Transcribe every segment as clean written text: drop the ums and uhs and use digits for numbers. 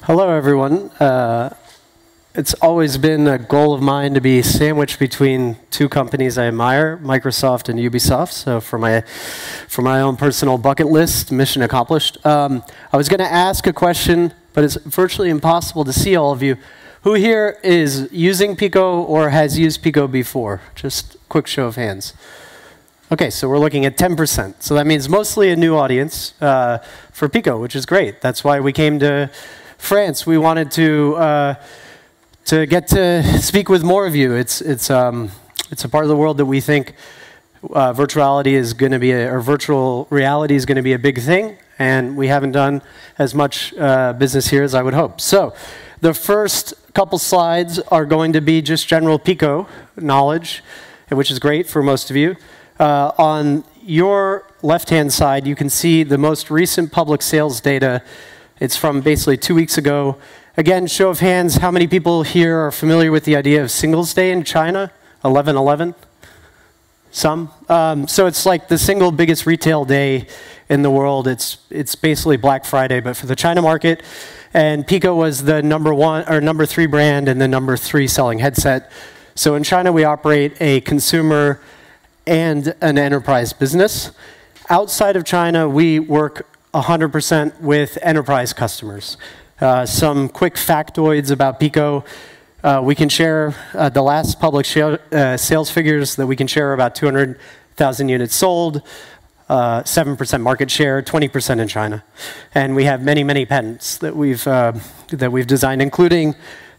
Hello, everyone. It's always been a goal of mine to be sandwiched between two companies I admire, Microsoft and Ubisoft. So for my own personal bucket list, mission accomplished. I was going to ask a question, but it's virtually impossible to see all of you. Who here is using Pico or has used Pico before? Just quick show of hands. Okay, so we're looking at 10%. So that means mostly a new audience for Pico, which is great. That's why we came to France. We wanted to get to speak with more of you. It's a part of the world that we think virtuality is going to be, or virtual reality is going to be a big thing, and we haven't done as much business here as I would hope. So the first couple slides are going to be just general Pico knowledge, which is great for most of you. On your left-hand side, you can see the most recent public sales data. It's from basically 2 weeks ago. Again, show of hands, how many people here are familiar with the idea of Singles Day in China? 11/11? Some? So it's like the single biggest retail day in the world. It's basically Black Friday, but for the China market. And Pico was the number 3 brand and the number 3 selling headset. So in China, we operate a consumer and an enterprise business. Outside of China, we work 100% with enterprise customers. Some quick factoids about Pico. We can share the last public sales figures that we can share, about 200,000 units sold, 7% market share, 20% in China. And we have many, many patents that we've designed, including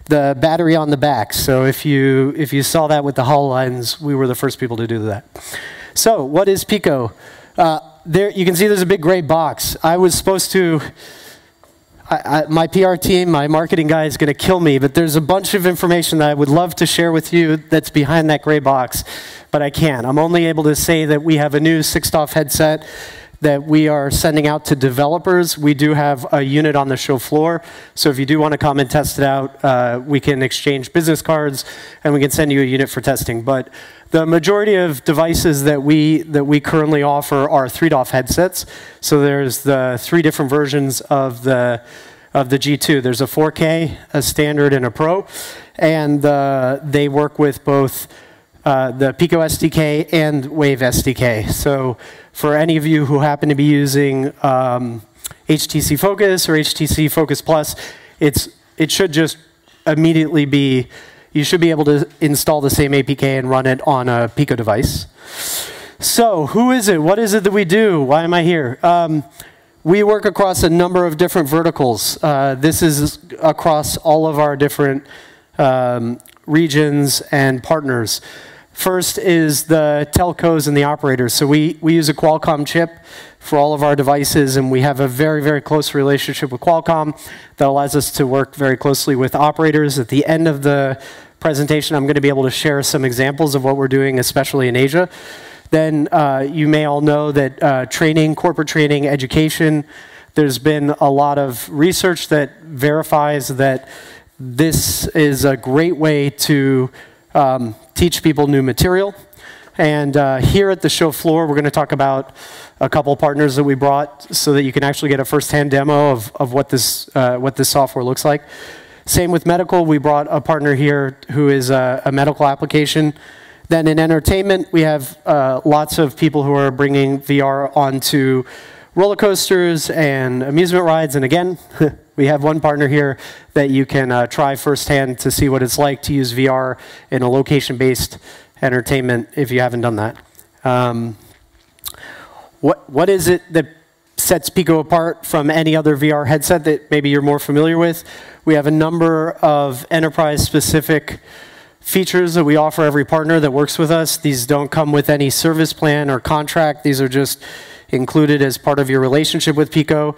the battery on the back. So if you saw that with the HoloLens, we were the first people to do that. So what is Pico? There, you can see there's a big gray box. I was supposed to, my PR team, my marketing guy is going to kill me, but there's a bunch of information that I would love to share with you that's behind that gray box, but I can't. I'm only able to say that we have a new 6-DoF headset that we are sending out to developers. We do have a unit on the show floor, so if you do want to come and test it out, we can exchange business cards and we can send you a unit for testing. But the majority of devices that we currently offer are 3-DoF headsets. So there's the 3 different versions of the G2. There's a 4K, a standard, and a Pro, and they work with both the Pico SDK and Wave SDK. So for any of you who happen to be using HTC Focus or HTC Focus Plus, it should just immediately be, you should be able to install the same APK and run it on a Pico device. So who is it? What is it that we do? Why am I here? We work across a number of different verticals. This is across all of our different regions and partners. First is the telcos and the operators. So we use a Qualcomm chip for all of our devices, and we have a very, very close relationship with Qualcomm that allows us to work very closely with operators. At the end of the presentation, I'm going to be able to share some examples of what we're doing, especially in Asia. Then you may all know that training, corporate training, education, there's been a lot of research that verifies that this is a great way to teach people new material. And here at the show floor, we're going to talk about a couple partners that we brought so that you can actually get a first-hand demo of what this software looks like. Same with medical. We brought a partner here who is a medical application. Then in entertainment, we have lots of people who are bringing VR onto roller coasters and amusement rides. And again, we have one partner here that you can try firsthand to see what it's like to use VR in a location-based entertainment if you haven't done that. What is it that sets Pico apart from any other VR headset that maybe you're more familiar with? We have a number of enterprise-specific features that we offer every partner that works with us. These don't come with any service plan or contract. These are just included as part of your relationship with Pico.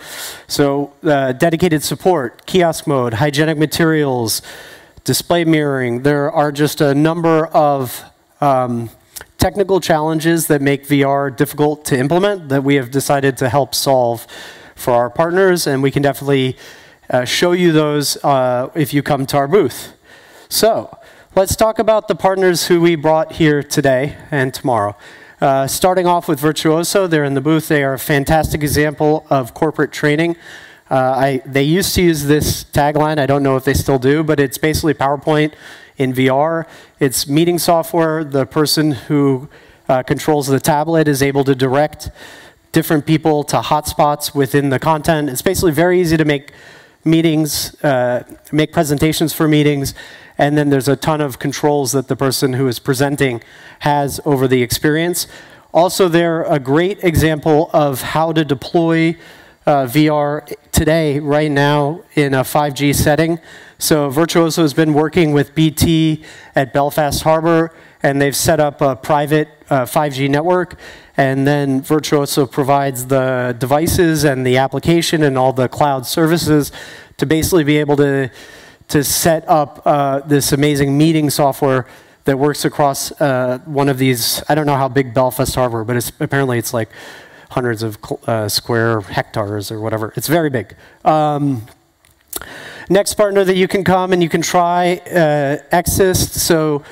So dedicated support, kiosk mode, hygienic materials, display mirroring. There are just a number of technical challenges that make VR difficult to implement that we have decided to help solve for our partners, and we can definitely show you those if you come to our booth. So let's talk about the partners who we brought here today and tomorrow. Starting off with Virtuoso, they're in the booth. They are a fantastic example of corporate training. They used to use this tagline. I don't know if they still do, but it's basically PowerPoint in VR. It's meeting software. The person who controls the tablet is able to direct different people to hotspots within the content. It's basically very easy to make meetings, make presentations for meetings, and then there's a ton of controls that the person who is presenting has over the experience. Also, they're a great example of how to deploy VR today, right now, in a 5G setting. So Virtuoso has been working with BT at Belfast Harbor, and they've set up a private 5G network, and then Virtuoso provides the devices and the application and all the cloud services to basically be able to set up this amazing meeting software that works across one of these. I don't know how big Belfast Harbor, but apparently it's like hundreds of square hectares or whatever. It's very big. Next partner that you can come and you can try, Exist. So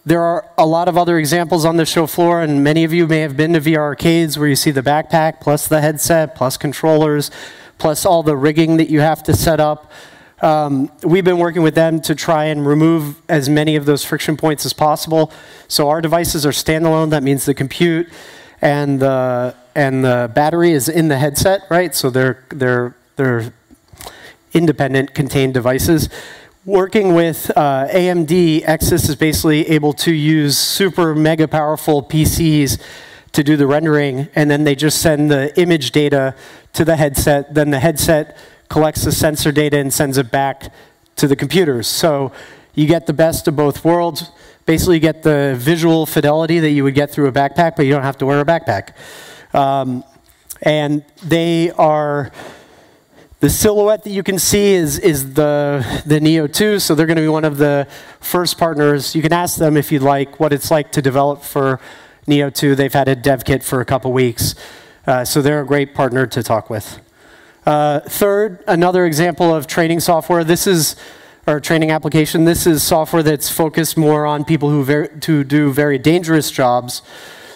there are a lot of other examples on the show floor, and many of you may have been to VR arcades where you see the backpack, plus the headset, plus controllers, plus all the rigging that you have to set up. We've been working with them to try and remove as many of those friction points as possible. So our devices are standalone. That means the compute and the battery is in the headset, right? So they're independent, contained devices. Working with AMD, Exis is basically able to use super mega powerful PCs to do the rendering, and then they just send the image data to the headset. Then the headset collects the sensor data and sends it back to the computers. So you get the best of both worlds. Basically, you get the visual fidelity that you would get through a backpack, but you don't have to wear a backpack. And they are, the silhouette that you can see is the Neo 2, so they're going to be one of the first partners. You can ask them if you'd like what it's like to develop for Neo 2. They've had a dev kit for a couple weeks, so they're a great partner to talk with. Third, another example of training software. This is our training application. This is software that's focused more on people who do very dangerous jobs,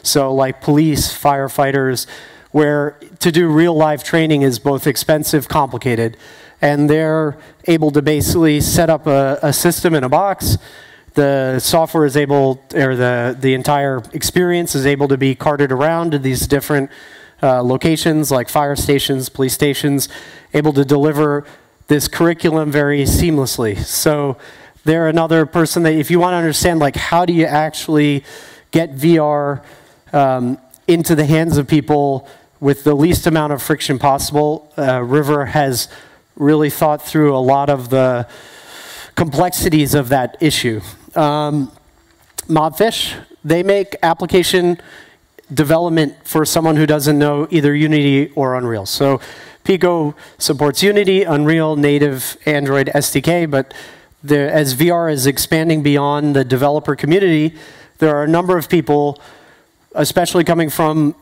so like police, firefighters, where to do real life training is both expensive, complicated, and they're able to basically set up a system in a box. The software is able, or the entire experience is able to be carted around to these different locations like fire stations, police stations, able to deliver this curriculum very seamlessly. So they're another person that if you want to understand like how do you actually get VR into the hands of people with the least amount of friction possible, River has really thought through a lot of the complexities of that issue. Mobfish, they make application development for someone who doesn't know either Unity or Unreal. So Pico supports Unity, Unreal, native Android SDK, but as VR is expanding beyond the developer community, there are a number of people, especially coming from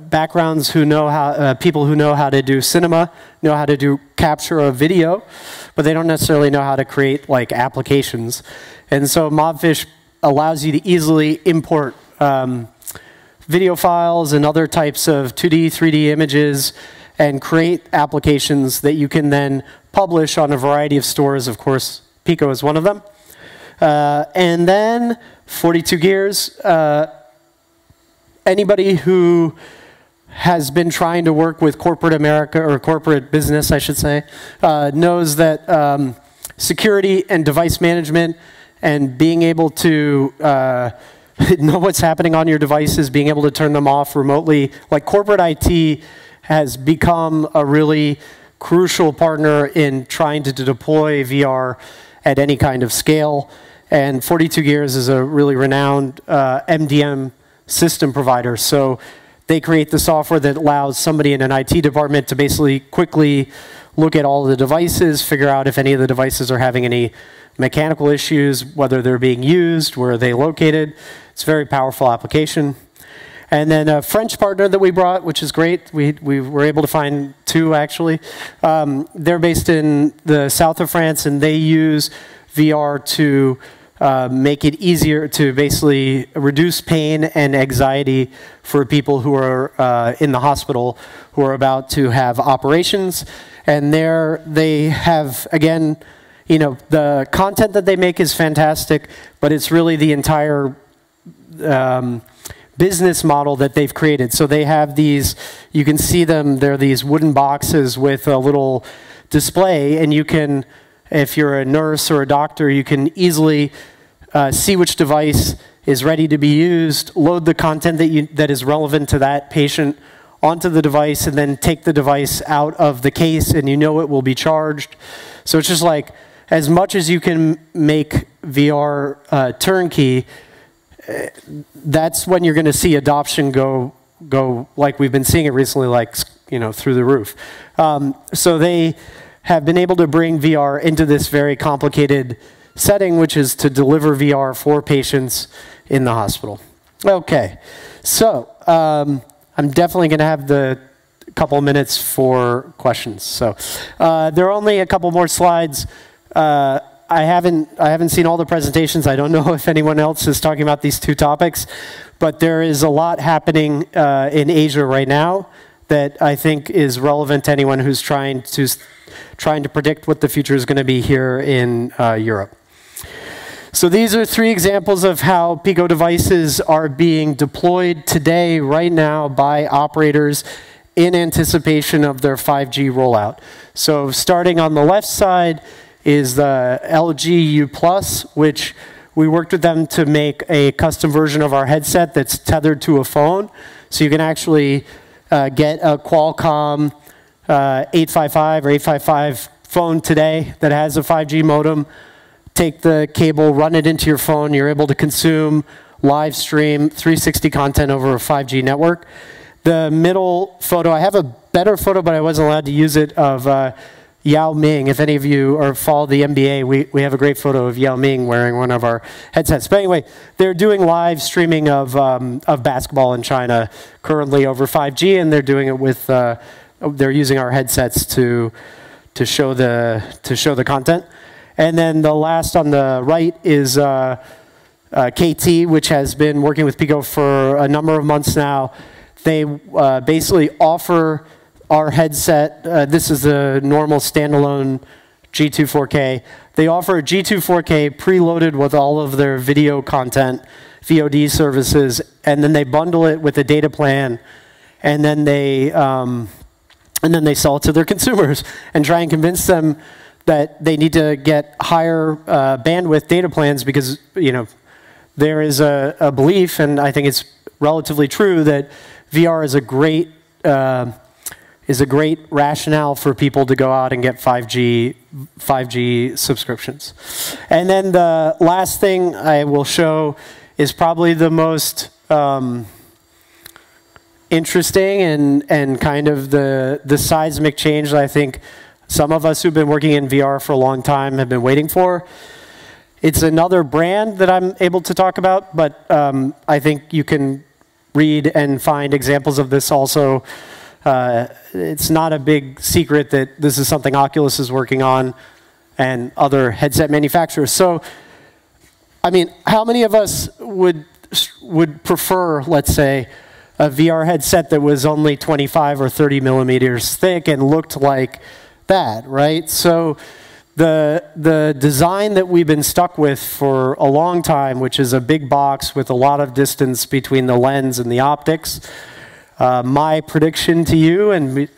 backgrounds who know how, people who know how to do cinema, know how to do capture of video, but they don't necessarily know how to create like applications. And so Mobfish allows you to easily import video files and other types of 2D, 3D images and create applications that you can then publish on a variety of stores. Of course, Pico is one of them. And then 42 Gears, anybody who has been trying to work with corporate America, or corporate business, I should say, knows that security and device management and being able to know what's happening on your devices, being able to turn them off remotely, like corporate IT has become a really crucial partner in trying to deploy VR at any kind of scale. And 42 Gears is a really renowned MDM system provider. So they create the software that allows somebody in an IT department to basically quickly look at all of the devices, figure out if any of the devices are having any mechanical issues, whether they're being used, where are they located. It's a very powerful application. And then a French partner that we brought, which is great. We were able to find two actually. They're based in the south of France, and they use VR to make it easier to basically reduce pain and anxiety for people who are in the hospital who are about to have operations. And there they have, again, you know, the content that they make is fantastic, but it's really the entire business model that they've created. So they have these, you can see them, they're these wooden boxes with a little display, and you can, if you're a nurse or a doctor, you can easily see which device is ready to be used, load the content that is relevant to that patient onto the device, and then take the device out of the case, and you know it will be charged. So it's just like, as much as you can make VR turnkey, that's when you're going to see adoption go like we've been seeing it recently, like, you know, through the roof. So they have been able to bring VR into this very complicated setting, which is to deliver VR for patients in the hospital. Okay, so I'm definitely going to have the couple minutes for questions. So there are only a couple more slides. I haven't seen all the presentations. I don't know if anyone else is talking about these two topics, but there is a lot happening in Asia right now that I think is relevant to anyone who's trying to predict what the future is going to be here in Europe. So these are three examples of how Pico devices are being deployed today, right now, by operators in anticipation of their 5G rollout. So starting on the left side is the LG U+, which we worked with them to make a custom version of our headset that's tethered to a phone. So you can actually get a Qualcomm 855 or 855 phone today that has a 5G modem, take the cable, run it into your phone, you're able to consume, live stream 360 content over a 5G network. The middle photo, I have a better photo, but I wasn't allowed to use it, of Yao Ming. If any of you follow the NBA, we have a great photo of Yao Ming wearing one of our headsets. But anyway, they're doing live streaming of basketball in China currently over 5G, and they're doing it with, they're using our headsets to show the content. And then the last on the right is KT, which has been working with Pico for a number of months now. They basically offer our headset. This is the normal standalone G2 4K. They offer a G2 4K preloaded with all of their video content, VOD services, and then they bundle it with a data plan, and then they sell it to their consumers and try and convince them that they need to get higher bandwidth data plans because, you know, there is a belief, and I think it's relatively true, that VR is a great rationale for people to go out and get 5G subscriptions. And then the last thing I will show is probably the most interesting and kind of the seismic change that I think some of us who've been working in VR for a long time have been waiting for. It's another brand that I'm able to talk about, but I think you can read and find examples of this also. It's not a big secret that this is something Oculus is working on and other headset manufacturers. So, I mean, how many of us would prefer, let's say, a VR headset that was only 25 or 30 millimeters thick and looked like that, right? So the design that we've been stuck with for a long time, which is a big box with a lot of distance between the lens and the optics, my prediction to you, and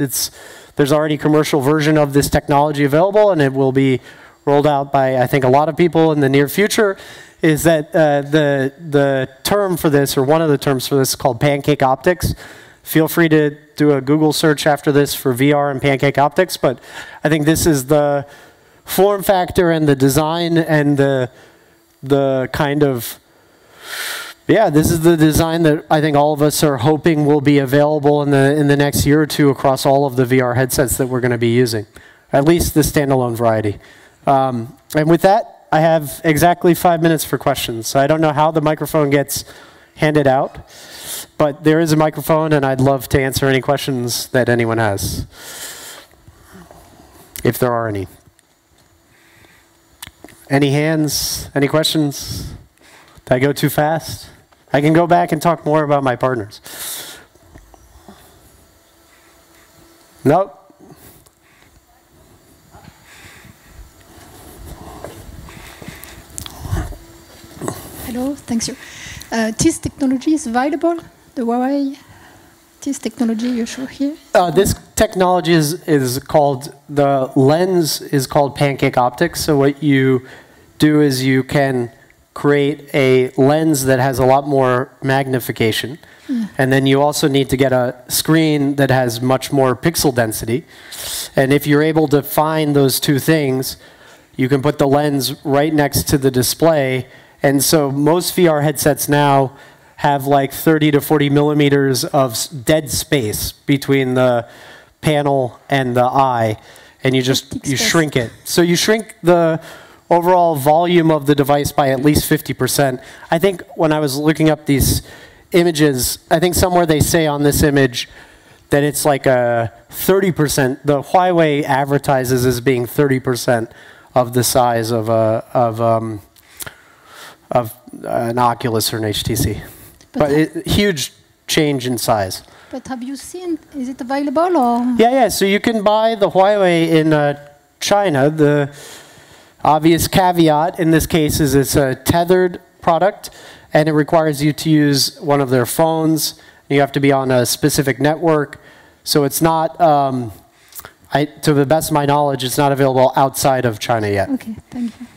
there's already a commercial version of this technology available, and it will be rolled out by, I think, a lot of people in the near future, is that the term for this, or one of the terms for this, is called Pancake Optics. Feel free to do a Google search after this for VR and Pancake Optics, but I think this is the form factor and the design and the kind of, yeah, this is the design that I think all of us are hoping will be available in the next year or two across all of the VR headsets that we're going to be using, at least the standalone variety. And with that, I have exactly 5 minutes for questions. So I don't know how the microphone gets handed out, but there is a microphone, and I'd love to answer any questions that anyone has. if there are any. Any hands? Any questions? Did I go too fast? I can go back and talk more about my partners. Nope. Hello, thanks you. This technology is available, the Huawei, this technology you show here? This technology is called, the lens is called Pancake Optics. So what you do is you can create a lens that has a lot more magnification. And then you also need to get a screen that has much more pixel density. And if you're able to find those two things, you can put the lens right next to the display. And so most VR headsets now have like 30 to 40 millimeters of dead space between the panel and the eye. And you shrink it. So you shrink the overall volume of the device by at least 50%. I think when I was looking up these images, I think somewhere they say on this image that it's like a 30%. The Huawei advertises as being 30% of the size of an Oculus or an HTC. But huge change in size. But have you seen, is it available or? Yeah, so you can buy the Huawei in China. The obvious caveat in this case is it's a tethered product, and it requires you to use one of their phones. You have to be on a specific network. So it's not, to the best of my knowledge, it's not available outside of China yet. Okay, thank you.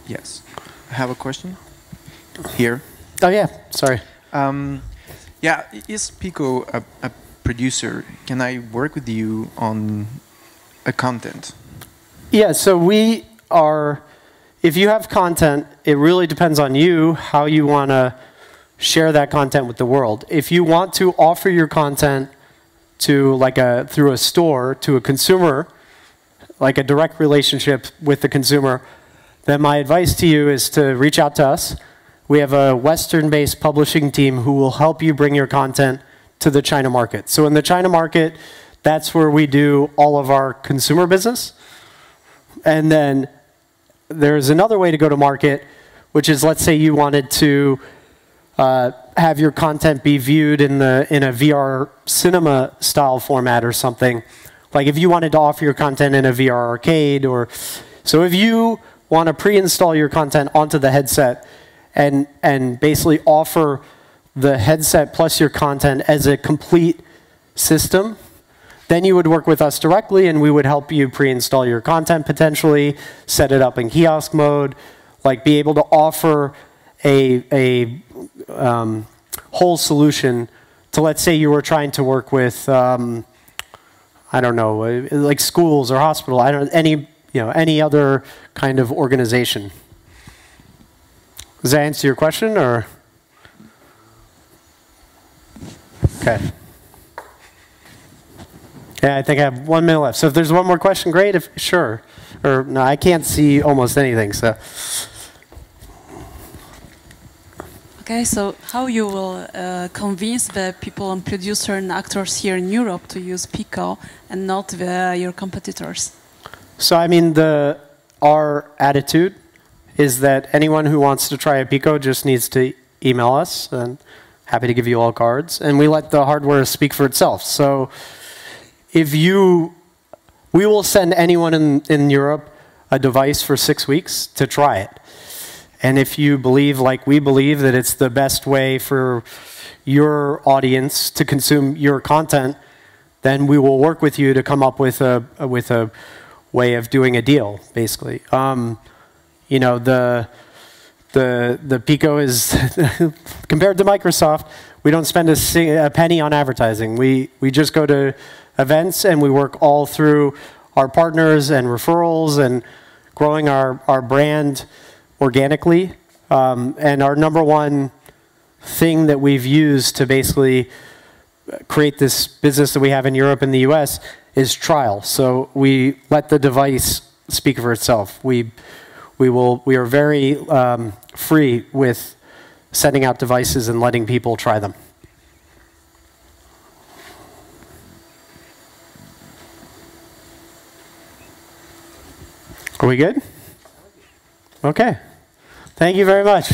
Yes. I have a question here. Oh, yeah, sorry. Yeah, is Pico a producer? Can I work with you on a content? Yeah, so we are, if you have content, it really depends on you how you want to share that content with the world. If you want to offer your content to through a store to a consumer, like a direct relationship with the consumer, then my advice to you is to reach out to us. We have a Western-based publishing team who will help you bring your content to the China market. So in the China market, that's where we do all of our consumer business. And then there's another way to go to market, which is, let's say you wanted to have your content be viewed in a VR cinema style format or something. Like if you wanted to offer your content in a VR arcade, or so if you want to pre-install your content onto the headset and basically offer the headset plus your content as a complete system, then you would work with us directly, and we would help you pre-install your content potentially, set it up in kiosk mode, like be able to offer a whole solution to, let's say you were trying to work with, I don't know, like schools or hospital, any other kind of organization. Does that answer your question, or? Okay. Yeah, I think I have 1 minute left. So if there's one more question, great. Sure. Or no, I can't see almost anything. So. Okay, so how you will convince the people and producers and actors here in Europe to use Pico and not your competitors? So I mean, our attitude is that anyone who wants to try a Pico just needs to email us, and happy to give you all cards. And we let the hardware speak for itself. So we will send anyone in Europe a device for 6 weeks to try it. And if you believe, like we believe, that it's the best way for your audience to consume your content, then we will work with you to come up with a way of doing a deal, basically. You know, the Pico is, compared to Microsoft, we don't spend a penny on advertising. We just go to events and we work all through our partners and referrals and growing our brand organically. And our #1 thing that we've used to basically create this business that we have in Europe and the US is trial. So we let the device speak for itself. We are very free with sending out devices and letting people try them. Are we good? Okay. Thank you very much.